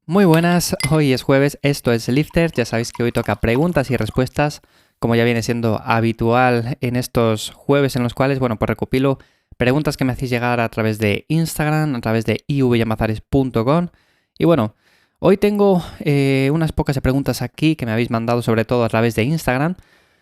Muy buenas, hoy es jueves, esto es Lifter, ya sabéis que hoy toca preguntas y respuestas, como ya viene siendo habitual en estos jueves en los cuales, pues recopilo preguntas que me hacéis llegar a través de Instagram, a través de ivyamazares.com y hoy tengo unas pocas preguntas aquí que me habéis mandado sobre todo a través de Instagram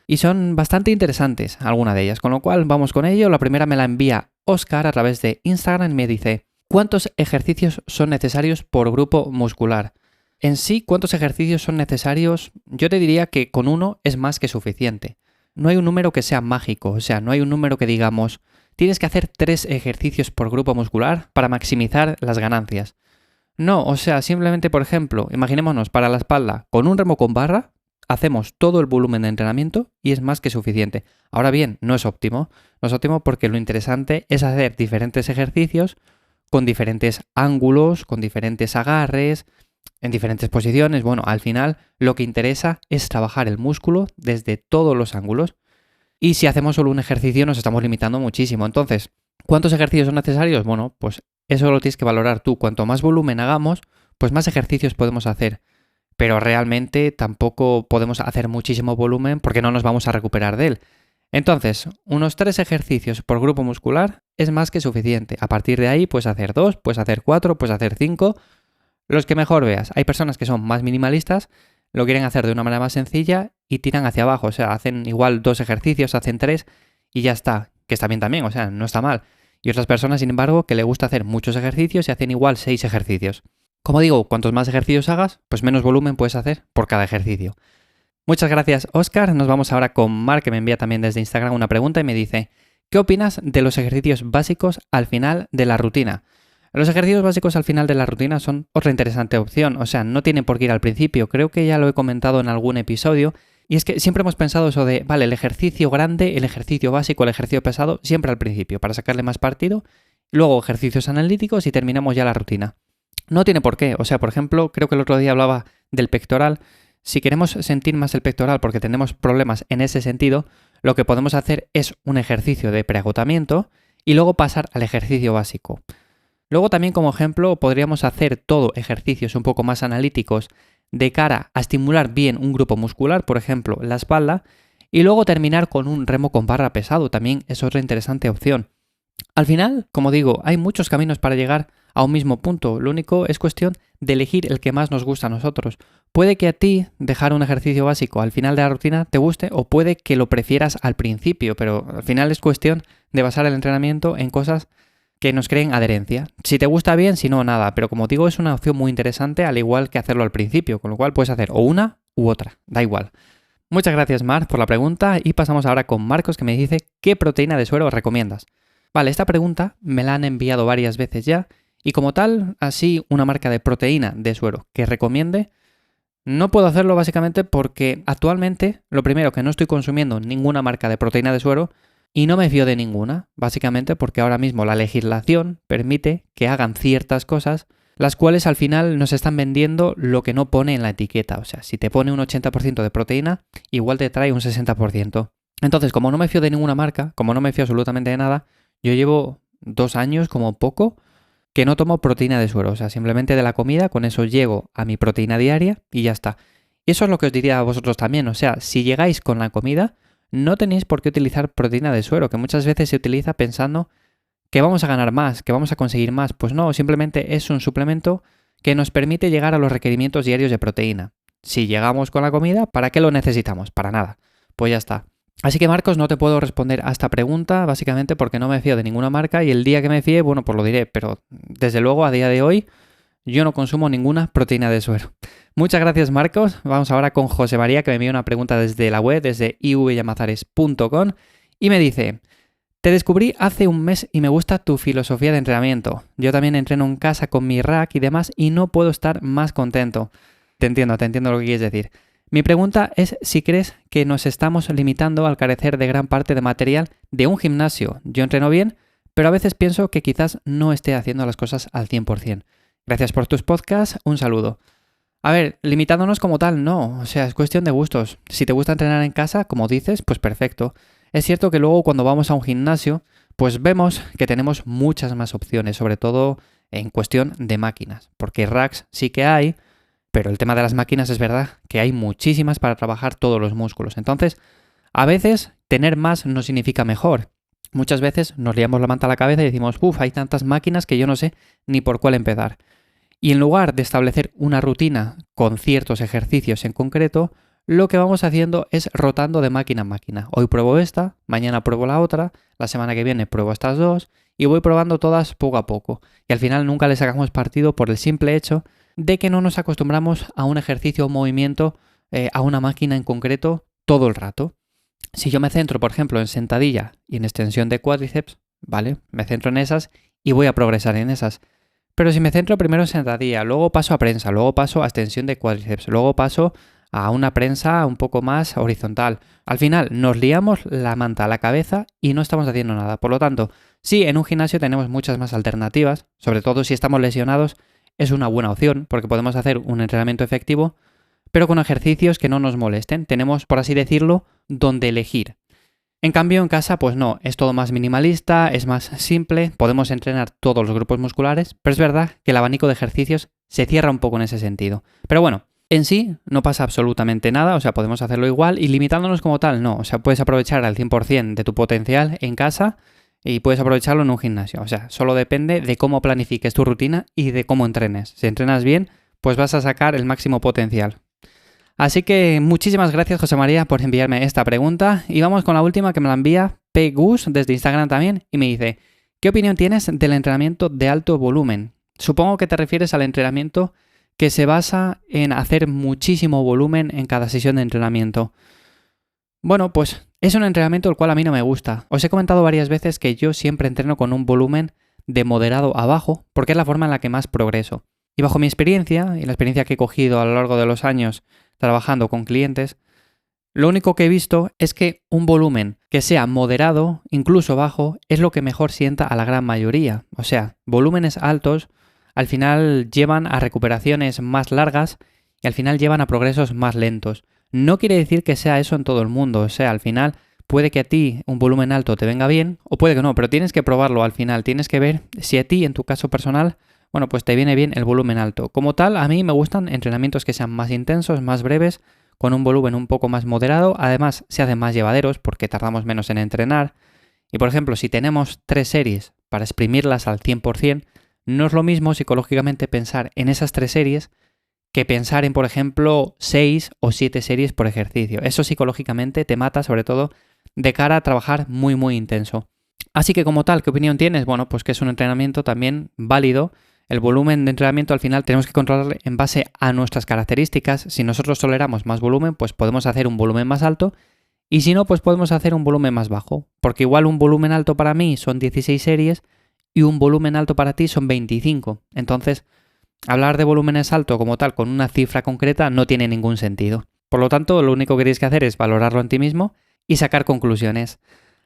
y son bastante interesantes, algunas de ellas, con lo cual vamos con ello. La primera me la envía Oscar a través de Instagram y me dice: ¿cuántos ejercicios son necesarios por grupo muscular? En sí, ¿cuántos ejercicios son necesarios? Yo te diría que con uno es más que suficiente. No hay un número que sea mágico, o sea, no hay un número que digamos, tienes que hacer 3 ejercicios por grupo muscular para maximizar las ganancias. No, o sea, simplemente, por ejemplo, imaginémonos para la espalda, con un remo con barra, hacemos todo el volumen de entrenamiento y es más que suficiente. Ahora bien, no es óptimo. No es óptimo porque lo interesante es hacer diferentes ejercicios con diferentes ángulos, con diferentes agarres, en diferentes posiciones. Al final lo que interesa es trabajar el músculo desde todos los ángulos. Y si hacemos solo un ejercicio nos estamos limitando muchísimo. Entonces, ¿cuántos ejercicios son necesarios? Pues eso lo tienes que valorar tú. Cuanto más volumen hagamos, pues más ejercicios podemos hacer. Pero realmente tampoco podemos hacer muchísimo volumen porque no nos vamos a recuperar de él. Entonces, unos 3 ejercicios por grupo muscular es más que suficiente. A partir de ahí puedes hacer 2, puedes hacer 4, puedes hacer 5, los que mejor veas. Hay personas que son más minimalistas, lo quieren hacer de una manera más sencilla y tiran hacia abajo. O sea, hacen igual 2 ejercicios, hacen 3 y ya está. Que está bien también, o sea, no está mal. Y otras personas, sin embargo, que les gusta hacer muchos ejercicios y hacen igual 6 ejercicios. Como digo, cuantos más ejercicios hagas, pues menos volumen puedes hacer por cada ejercicio. Muchas gracias, Oscar. Nos vamos ahora con Mark, que me envía también desde Instagram una pregunta y me dice: ¿qué opinas de los ejercicios básicos al final de la rutina? Los ejercicios básicos al final de la rutina son otra interesante opción, o sea, no tienen por qué ir al principio. Creo que ya lo he comentado en algún episodio, y es que siempre hemos pensado eso de, vale, el ejercicio grande, el ejercicio básico, el ejercicio pesado, siempre al principio, para sacarle más partido, luego ejercicios analíticos y terminamos ya la rutina. No tiene por qué, o sea, por ejemplo, creo que el otro día hablaba del pectoral. Si queremos sentir más el pectoral porque tenemos problemas en ese sentido, lo que podemos hacer es un ejercicio de preagotamiento y luego pasar al ejercicio básico. Luego también como ejemplo podríamos hacer todo ejercicios un poco más analíticos de cara a estimular bien un grupo muscular, por ejemplo la espalda, y luego terminar con un remo con barra pesado, también es otra interesante opción. Al final, como digo, hay muchos caminos para llegar a un mismo punto, lo único es cuestión de elegir el que más nos gusta a nosotros. Puede que a ti dejar un ejercicio básico al final de la rutina te guste o puede que lo prefieras al principio, pero al final es cuestión de basar el entrenamiento en cosas que nos creen adherencia. Si te gusta bien, si no, nada, pero como digo es una opción muy interesante al igual que hacerlo al principio, con lo cual puedes hacer o una u otra, da igual. Muchas gracias Marc por la pregunta y pasamos ahora con Marcos, que me dice: ¿qué proteína de suero recomiendas? Vale, esta pregunta me la han enviado varias veces ya y como tal, así una marca de proteína de suero que recomiende, no puedo hacerlo básicamente porque actualmente, lo primero, que no estoy consumiendo ninguna marca de proteína de suero y no me fío de ninguna, básicamente porque ahora mismo la legislación permite que hagan ciertas cosas las cuales al final nos están vendiendo lo que no pone en la etiqueta. O sea, si te pone un 80% de proteína, igual te trae un 60%. Entonces, como no me fío de ninguna marca, como no me fío absolutamente de nada, yo llevo 2 años como poco que no tomo proteína de suero, o sea, simplemente de la comida, con eso llego a mi proteína diaria y ya está. Y eso es lo que os diría a vosotros también, o sea, si llegáis con la comida, no tenéis por qué utilizar proteína de suero, que muchas veces se utiliza pensando que vamos a ganar más, que vamos a conseguir más. Pues no, simplemente es un suplemento que nos permite llegar a los requerimientos diarios de proteína. Si llegamos con la comida, ¿para qué lo necesitamos? Para nada. Pues ya está. Así que Marcos, no te puedo responder a esta pregunta, básicamente porque no me fío de ninguna marca y el día que me fíe, pues lo diré, pero desde luego a día de hoy yo no consumo ninguna proteína de suero. Muchas gracias Marcos. Vamos ahora con José María, que me envió una pregunta desde la web, desde ivyamazares.com y me dice: te descubrí hace un mes y me gusta tu filosofía de entrenamiento. Yo también entreno en casa con mi rack y demás y no puedo estar más contento. Te entiendo lo que quieres decir. Mi pregunta es si crees que nos estamos limitando al carecer de gran parte de material de un gimnasio. Yo entreno bien, pero a veces pienso que quizás no esté haciendo las cosas al 100%. Gracias por tus podcasts, un saludo. A ver, limitándonos como tal, no. O sea, es cuestión de gustos. Si te gusta entrenar en casa, como dices, pues perfecto. Es cierto que luego cuando vamos a un gimnasio, pues vemos que tenemos muchas más opciones, sobre todo en cuestión de máquinas. Porque racks sí que hay, pero el tema de las máquinas es verdad que hay muchísimas para trabajar todos los músculos. Entonces, a veces tener más no significa mejor. Muchas veces nos liamos la manta a la cabeza y decimos, hay tantas máquinas que yo no sé ni por cuál empezar. Y en lugar de establecer una rutina con ciertos ejercicios en concreto, lo que vamos haciendo es rotando de máquina en máquina. Hoy pruebo esta, mañana pruebo la otra, la semana que viene pruebo estas dos y voy probando todas poco a poco. Y al final nunca le sacamos partido por el simple hecho de que no nos acostumbramos a un ejercicio o movimiento, a una máquina en concreto todo el rato. Si yo me centro, por ejemplo, en sentadilla y en extensión de cuádriceps, ¿vale? Me centro en esas y voy a progresar en esas. Pero si me centro primero en sentadilla, luego paso a prensa, luego paso a extensión de cuádriceps, luego paso a una prensa un poco más horizontal. Al final nos liamos la manta a la cabeza y no estamos haciendo nada. Por lo tanto, sí, en un gimnasio tenemos muchas más alternativas, sobre todo si estamos lesionados, es una buena opción porque podemos hacer un entrenamiento efectivo, pero con ejercicios que no nos molesten. Tenemos, por así decirlo, donde elegir. En cambio, en casa, pues no, es todo más minimalista, es más simple, podemos entrenar todos los grupos musculares, pero es verdad que el abanico de ejercicios se cierra un poco en ese sentido. Pero bueno, en sí no pasa absolutamente nada, o sea, podemos hacerlo igual y limitándonos como tal, no, o sea, puedes aprovechar al 100% de tu potencial en casa y puedes aprovecharlo en un gimnasio, o sea, solo depende de cómo planifiques tu rutina y de cómo entrenes. Si entrenas bien, pues vas a sacar el máximo potencial. Así que muchísimas gracias, José María, por enviarme esta pregunta. Y vamos con la última que me la envía Pegus desde Instagram también y me dice, ¿qué opinión tienes del entrenamiento de alto volumen? Supongo que te refieres al entrenamiento que se basa en hacer muchísimo volumen en cada sesión de entrenamiento. Bueno, pues es un entrenamiento el cual a mí no me gusta. Os he comentado varias veces que yo siempre entreno con un volumen de moderado a bajo porque es la forma en la que más progreso. Y bajo mi experiencia y la experiencia que he cogido a lo largo de los años trabajando con clientes, lo único que he visto es que un volumen que sea moderado, incluso bajo, es lo que mejor sienta a la gran mayoría. O sea, volúmenes altos al final llevan a recuperaciones más largas y al final llevan a progresos más lentos. No quiere decir que sea eso en todo el mundo, o sea, al final puede que a ti un volumen alto te venga bien o puede que no, pero tienes que probarlo al final, tienes que ver si a ti en tu caso personal, bueno, pues te viene bien el volumen alto. Como tal, a mí me gustan entrenamientos que sean más intensos, más breves, con un volumen un poco más moderado. Además, se hacen más llevaderos porque tardamos menos en entrenar. Y por ejemplo, si tenemos 3 series para exprimirlas al 100%, no es lo mismo psicológicamente pensar en esas 3 series que pensar en, por ejemplo, 6 o 7 series por ejercicio. Eso psicológicamente te mata, sobre todo de cara a trabajar muy, muy intenso. Así que como tal, ¿qué opinión tienes? Bueno, pues que es un entrenamiento también válido. El volumen de entrenamiento al final tenemos que controlarlo en base a nuestras características. Si nosotros toleramos más volumen, pues podemos hacer un volumen más alto y si no, pues podemos hacer un volumen más bajo. Porque igual un volumen alto para mí son 16 series y un volumen alto para ti son 25. Entonces, hablar de volúmenes altos como tal con una cifra concreta no tiene ningún sentido. Por lo tanto, lo único que tienes que hacer es valorarlo en ti mismo y sacar conclusiones.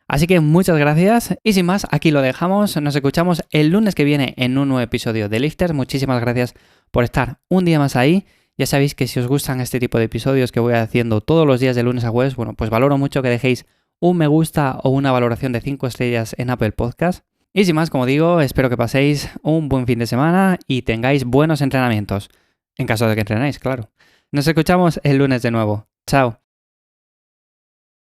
Así que muchas gracias y sin más, aquí lo dejamos. Nos escuchamos el lunes que viene en un nuevo episodio de Lifters. Muchísimas gracias por estar un día más ahí. Ya sabéis que si os gustan este tipo de episodios que voy haciendo todos los días de lunes a jueves, bueno, pues valoro mucho que dejéis un me gusta o una valoración de 5 estrellas en Apple Podcast. Y sin más, como digo, espero que paséis un buen fin de semana y tengáis buenos entrenamientos. En caso de que entrenáis, claro. Nos escuchamos el lunes de nuevo. Chao.